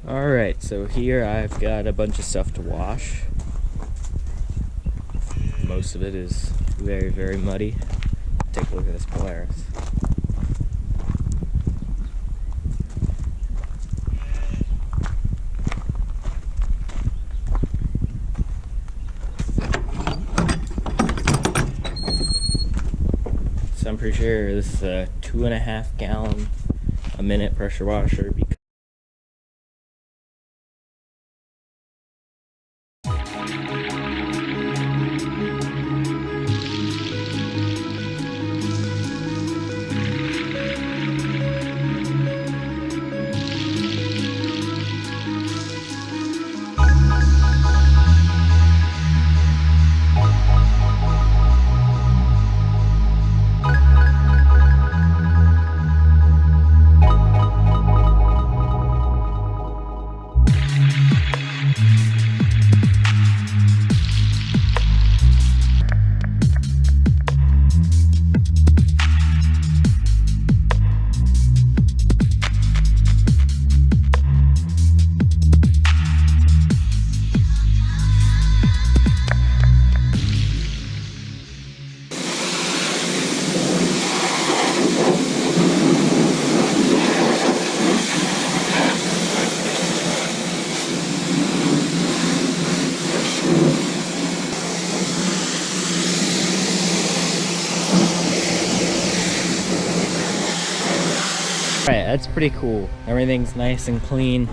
Alright, so here I've got a bunch of stuff to wash. Most of it is very, very muddy. Take a look at this Polaris. So I'm pretty sure this is a 2.5 gallon a minute pressure washer. Alright, that's pretty cool. Everything's nice and clean.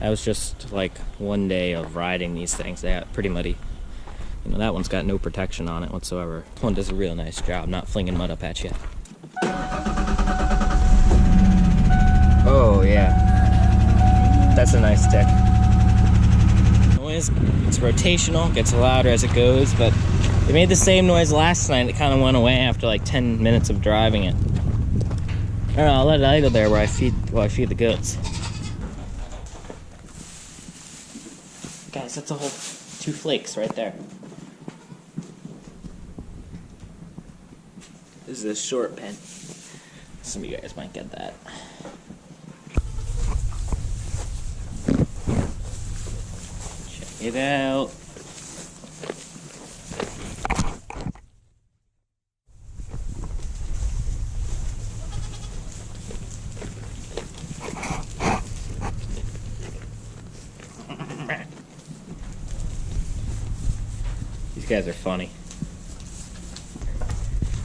That was just like one day of riding these things. They got pretty muddy. You know, that one's got no protection on it whatsoever. This one does a real nice job, not flinging mud up at you. Oh yeah, that's a nice stick. Noise, it's rotational, gets louder as it goes, but it made the same noise last night. It kind of went away after like 10 minutes of driving it. I don't know, I'll let it idle there while I feed the goats. Guys, that's a whole 2 flakes right there. This is a short pen. Some of you guys might get that. Check it out. These guys are funny.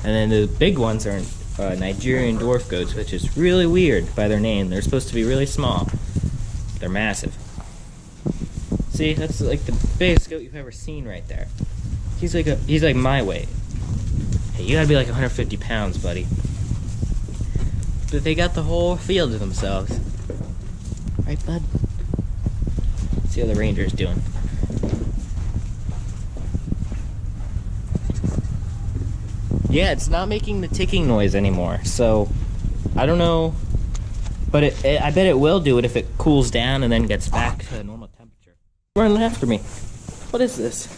And then the big ones are Nigerian dwarf goats, which is really weird by their name. They're supposed to be really small. They're massive. See, that's like the biggest goat you've ever seen right there. He's like my weight. Hey, you gotta be like 150 pounds, buddy. But they got the whole field to themselves. Right, bud? Let's see how the ranger's doing. Yeah, it's not making the ticking noise anymore, so I don't know, but I bet it will do it if it cools down and then gets back to normal temperature. Running after me. What is this?